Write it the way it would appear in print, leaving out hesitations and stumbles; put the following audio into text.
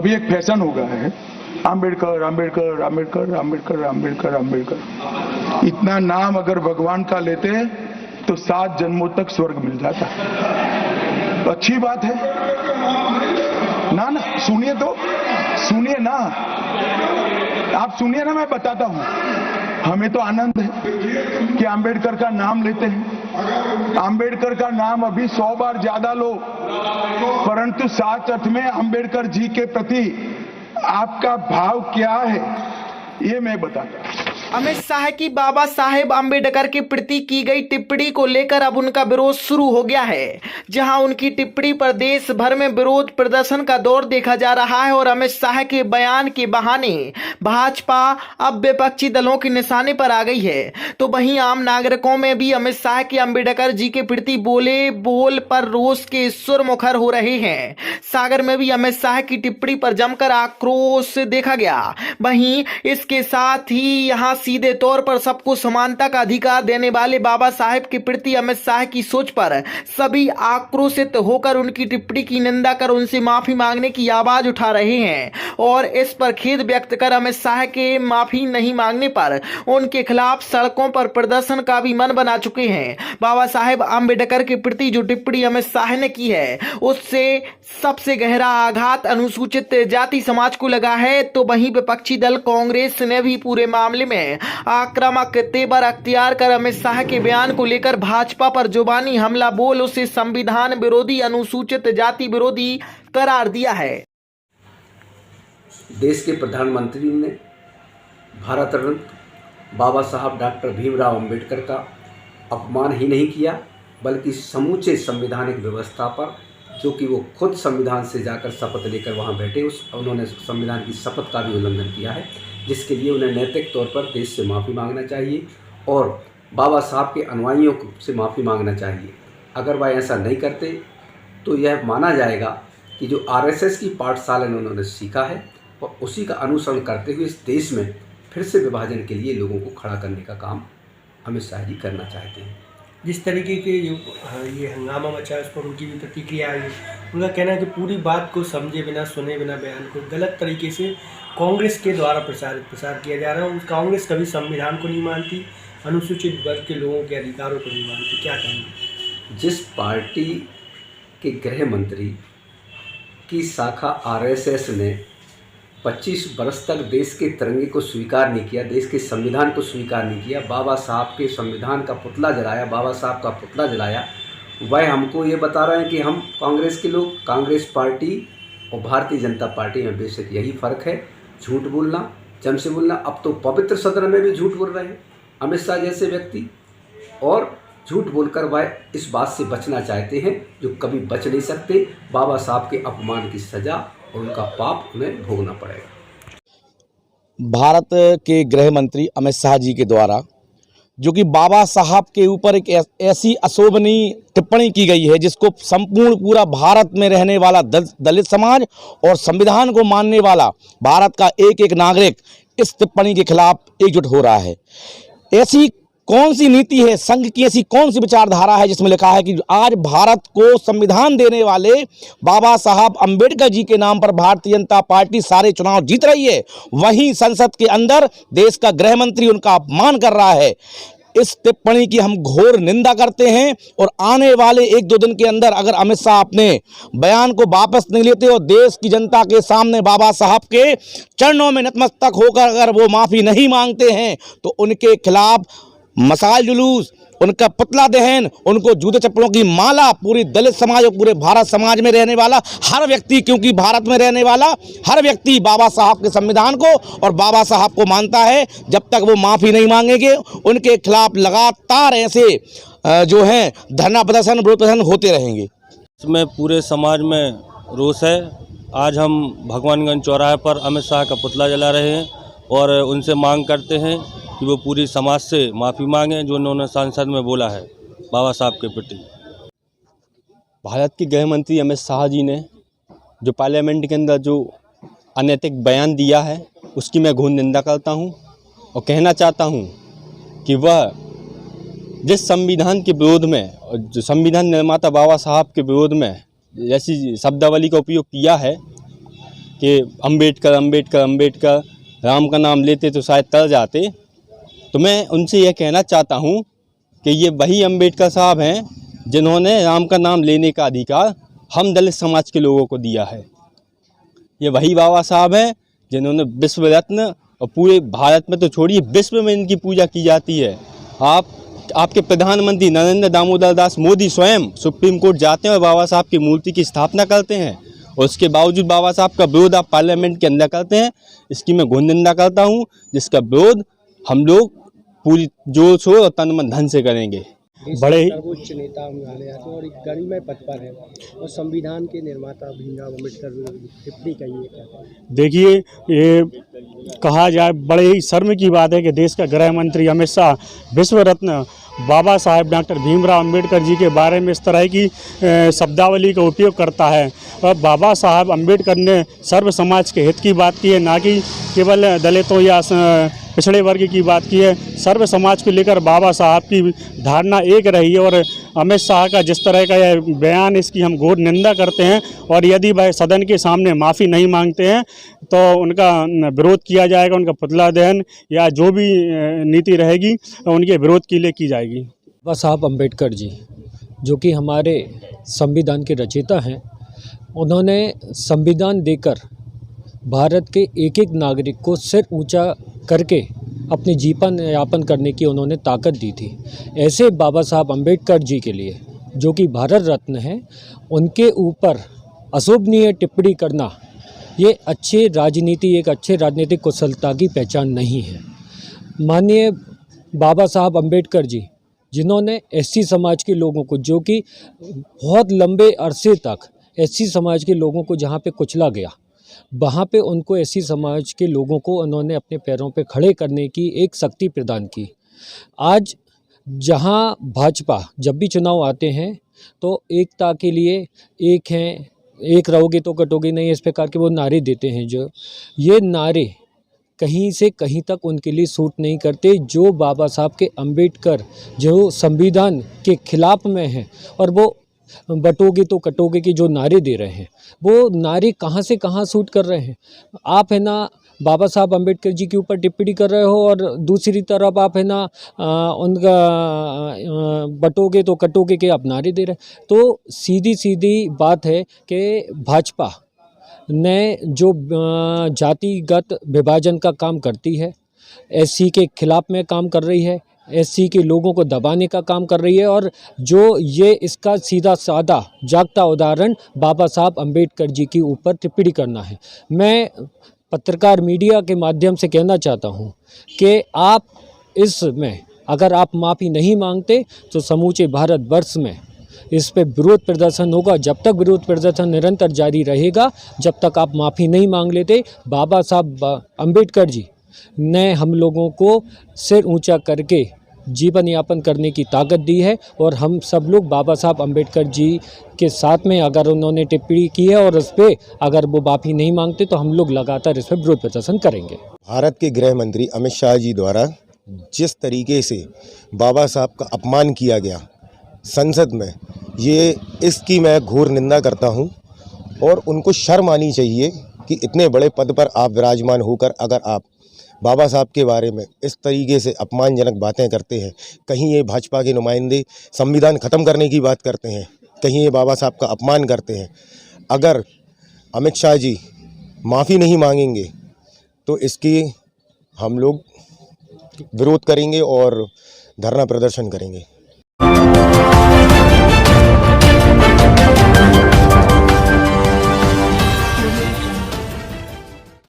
अभी एक फैशन हो गया है, आम्बेडकर आम्बेडकर आम्बेडकर आम्बेडकर आम्बेडकर आम्बेडकर। इतना नाम अगर भगवान का लेते तो 7 जन्मों तक स्वर्ग मिल जाता। तो अच्छी बात है ना। ना सुनिए तो, सुनिए ना, आप सुनिए ना, मैं बताता हूं। हमें तो आनंद है कि आम्बेडकर का नाम लेते हैं। आम्बेडकर का नाम अभी 100 बार ज्यादा लो, परंतु साच अर्थ में आम्बेडकर जी के प्रति आपका भाव क्या है ये मैं बताता हूं। अमित शाह की बाबा साहेब आम्बेडकर के प्रति की गई टिप्पणी को लेकर अब उनका विरोध शुरू हो गया है। जहां उनकी टिप्पणी पर देश भर में विरोध प्रदर्शन का दौर देखा जा रहा है और अमित शाह के बयान के बहाने भाजपा अब विपक्षी दलों के निशाने पर आ गई है। तो वहीं आम नागरिकों में भी अमित शाह के आम्बेडकर जी के प्रति बोले बोल पर रोष के सुर मुखर हो रहे हैं। सागर में भी अमित शाह की टिप्पणी पर जमकर आक्रोश देखा गया। वहीं इसके साथ ही यहाँ सीधे तौर पर सबको समानता का अधिकार देने वाले बाबा साहेब के प्रति अमित शाह की सोच पर सभी आक्रोशित होकर उनकी टिप्पणी की निंदा कर उनसे माफी मांगने की आवाज उठा रहे हैं और इस पर खेद व्यक्त कर अमित शाह के माफी नहीं मांगने पर उनके खिलाफ सड़कों पर प्रदर्शन का भी मन बना चुके हैं। बाबा साहेब आम्बेडकर के प्रति जो टिप्पणी अमित शाह ने की है उससे सबसे गहरा आघात अनुसूचित जाति समाज को लगा है। तो वहीं विपक्षी दल कांग्रेस ने भी पूरे मामले में आक्रामक तेवर अख्तियार कर अमित शाह के बयान को लेकर भाजपा पर जुबानी हमला बोल उसे संविधान विरोधी अनुसूचित जाति विरोधी करार दिया है। देश के प्रधानमंत्री ने भारत रत्न बाबा साहब डॉक्टर भीमराव अंबेडकर का अपमान ही नहीं किया बल्कि समूचे संवैधानिक व्यवस्था पर, जो कि वो खुद संविधान से जाकर शपथ लेकर वहाँ बैठे, उन्होंने संविधान की शपथ का भी उल्लंघन किया है, जिसके लिए उन्हें नैतिक तौर पर देश से माफ़ी मांगना चाहिए और बाबा साहब के अनुयायियों से माफ़ी मांगना चाहिए। अगर वह ऐसा नहीं करते तो यह माना जाएगा कि जो आरएसएस की पाठशाला में उन्होंने सीखा है और उसी का अनुसरण करते हुए इस देश में फिर से विभाजन के लिए लोगों को खड़ा करने का काम अमित शाह जी करना चाहते हैं। जिस तरीके के ये हंगामा मचा उस पर उनकी भी प्रतिक्रिया आई। उनका कहना है कि पूरी बात को समझे बिना सुने बिना बयान को गलत तरीके से कांग्रेस के द्वारा प्रसार किया जा रहा है। कांग्रेस कभी संविधान को नहीं मानती, अनुसूचित वर्ग के लोगों के अधिकारों को नहीं मानती। क्या कहेंगे? जिस पार्टी के गृह मंत्री की शाखा आरएसएस ने 25 वर्ष तक देश के तिरंगे को स्वीकार नहीं किया, देश के संविधान को स्वीकार नहीं किया, बाबा साहब के संविधान का पुतला जलाया, बाबा साहब का पुतला जलाया, वह हमको ये बता रहे हैं कि हम कांग्रेस के लोग, कांग्रेस पार्टी और भारतीय जनता पार्टी में बेशक यही फ़र्क है, झूठ बोलना, जम से बोलना। अब तो पवित्र सदन में भी झूठ बोल रहे हैं अमित शाह जैसे व्यक्ति, और झूठ बोलकर वह इस बात से बचना चाहते हैं जो कभी बच नहीं सकते। बाबा साहब के अपमान की सज़ा और उनका पाप उन्हें भोगना पड़ेगा। भारत के गृह मंत्री अमित शाह जी के द्वारा जो कि बाबा साहब के ऊपर एक ऐसी अशोभनीय टिप्पणी की गई है जिसको संपूर्ण पूरा भारत में रहने वाला दलित समाज और संविधान को मानने वाला भारत का एक एक नागरिक इस टिप्पणी के खिलाफ एकजुट हो रहा है। ऐसी कौन सी नीति है, संघ की ऐसी कौन सी विचारधारा है जिसमें लिखा है कि आज भारत को संविधान देने वाले बाबा साहब अंबेडकर जी के नाम पर भारतीय जनता पार्टी सारे चुनाव जीत रही है, वहीं संसद के अंदर देश का गृह मंत्री उनका अपमान कर रहा है। इस टिप्पणी की हम घोर निंदा करते हैं और आने वाले 1-2 दिन के अंदर अगर अमित शाह अपने बयान को वापस नहीं लेते और देश की जनता के सामने बाबा साहब के चरणों में नतमस्तक होकर अगर वो माफ़ी नहीं मांगते हैं तो उनके खिलाफ मशाल जुलूस, उनका पुतला दहन, उनको जूते चप्पलों की माला पूरी दलित समाज और पूरे भारत समाज में रहने वाला हर व्यक्ति, क्योंकि भारत में रहने वाला हर व्यक्ति बाबा साहब के संविधान को और बाबा साहब को मानता है। जब तक वो माफ़ी नहीं मांगेंगे उनके खिलाफ लगातार ऐसे जो हैं धरना प्रदर्शन, विरोध प्रदर्शन होते रहेंगे। इसमें पूरे समाज में रोष है। आज हम भगवानगंज चौराहे पर अमित शाह का पुतला जला रहे हैं और उनसे मांग करते हैं कि वो पूरी समाज से माफ़ी मांगें जो उन्होंने संसद में बोला है बाबा साहब के प्रति। भारत के गृह मंत्री अमित शाह जी ने जो पार्लियामेंट के अंदर जो अनैतिक बयान दिया है उसकी मैं घोर निंदा करता हूं और कहना चाहता हूं कि वह जिस संविधान के विरोध में और जो संविधान निर्माता बाबा साहब के विरोध में ऐसी शब्दावली का उपयोग किया है कि अंबेडकर अंबेडकर अंबेडकर, राम का नाम लेते तो शायद तर जाते। तो मैं उनसे यह कहना चाहता हूँ कि ये वही अंबेडकर साहब हैं जिन्होंने राम का नाम लेने का अधिकार हम दलित समाज के लोगों को दिया है। ये वही बाबा साहब हैं जिन्होंने विश्व रत्न, और पूरे भारत में तो छोड़िए विश्व में इनकी पूजा की जाती है। आपके प्रधानमंत्री नरेंद्र दामोदर दास मोदी स्वयं सुप्रीम कोर्ट जाते हैं और बाबा साहब की मूर्ति की स्थापना करते हैं, और उसके बावजूद बाबा साहब का विरोध आप पार्लियामेंट के अंदर करते हैं। इसकी मैं घोर निंदा करता हूँ, जिसका विरोध हम लोग पूरी जोर शोर और तन मन धन से करेंगे। बड़े ही सर्वोच्च नेता हम माने जाते हैं और एक गरिमा पद पर है, और संविधान के निर्माता भीमराव अम्बेडकर टिप्पणी कही है। देखिए, ये कहा जाए बड़े ही शर्म की बात है कि देश का गृह मंत्री अमित शाह विश्व रत्न बाबा साहेब डॉक्टर भीमराव अम्बेडकर जी के बारे में इस तरह की शब्दावली का उपयोग करता है। और बाबा साहब अम्बेडकर ने सर्व समाज के हित की बात की है, ना कि केवल दलितों या पिछड़े वर्ग की बात की है। सर्व समाज को लेकर बाबा साहब की धारणा एक रही है, और अमित शाह का जिस तरह का यह बयान, इसकी हम घोर निंदा करते हैं। और यदि वह सदन के सामने माफ़ी नहीं मांगते हैं तो उनका विरोध किया जाएगा, उनका पुतला दहन या जो भी नीति रहेगी उनके विरोध के लिए की जाएगी। बाबा साहब अम्बेडकर जी, जो कि हमारे संविधान के रचयिता हैं, उन्होंने संविधान देकर भारत के एक एक नागरिक को सिर ऊंचा करके अपनी जीवन यापन करने की उन्होंने ताकत दी थी। ऐसे बाबा साहब अम्बेडकर जी के लिए, जो कि भारत रत्न हैं, उनके ऊपर अशोभनीय टिप्पणी करना ये अच्छे राजनीति, एक अच्छे राजनीतिक कुशलता की पहचान नहीं है। माननीय बाबा साहब अम्बेडकर जी, जिन्होंने एससी समाज के लोगों को, जो कि बहुत लंबे अरसे तक एससी समाज के लोगों को जहाँ पे कुचला गया, वहाँ पे उनको एससी समाज के लोगों को उन्होंने अपने पैरों पे खड़े करने की एक शक्ति प्रदान की। आज जहाँ भाजपा जब भी चुनाव आते हैं तो एकता के लिए एक हैं, एक रहोगे तो कटोगे नहीं, इस प्रकार के वो नारे देते हैं। जो ये नारे कहीं से कहीं तक उनके लिए सूट नहीं करते। जो बाबा साहब के अम्बेडकर जो संविधान के खिलाफ में हैं, और वो बटोगे तो कटोगे के जो नारे दे रहे हैं, वो नारे कहाँ से कहाँ सूट कर रहे हैं। आप है ना बाबा साहब अम्बेडकर जी के ऊपर टिप्पणी कर रहे हो, और दूसरी तरफ आप है ना उनका बटोगे तो कटोगे के आप नारे दे रहे हैं। तो सीधी सीधी बात है कि भाजपा ने जो जातिगत विभाजन का काम करती है, एससी के खिलाफ में काम कर रही है, एससी के लोगों को दबाने का काम कर रही है, और जो ये इसका सीधा साधा जागता उदाहरण बाबा साहब अम्बेडकर जी के ऊपर टिप्पणी करना है। मैं पत्रकार मीडिया के माध्यम से कहना चाहता हूँ कि आप इसमें अगर आप माफ़ी नहीं मांगते तो समूचे भारतवर्ष में इस पे विरोध प्रदर्शन होगा। जब तक विरोध प्रदर्शन निरंतर जारी रहेगा, जब तक आप माफ़ी नहीं मांग लेते। बाबा साहब अम्बेडकर जी ने हम लोगों को सिर ऊंचा करके जीवन यापन करने की ताकत दी है, और हम सब लोग बाबा साहब अम्बेडकर जी के साथ में, अगर उन्होंने टिप्पणी की है और उस पर अगर वो माफ़ी नहीं मांगते तो हम लोग लगातार इस पर विरोध प्रदर्शन करेंगे। भारत के गृह मंत्री अमित शाह जी द्वारा जिस तरीके से बाबा साहब का अपमान किया गया संसद में, ये इसकी मैं घोर निंदा करता हूँ। और उनको शर्म आनी चाहिए कि इतने बड़े पद पर आप विराजमान होकर अगर आप बाबा साहब के बारे में इस तरीके से अपमानजनक बातें करते हैं। कहीं ये भाजपा के नुमाइंदे संविधान ख़त्म करने की बात करते हैं, कहीं ये बाबा साहब का अपमान करते हैं। अगर अमित शाह जी माफ़ी नहीं मांगेंगे तो इसकी हम लोग विरोध करेंगे और धरना प्रदर्शन करेंगे।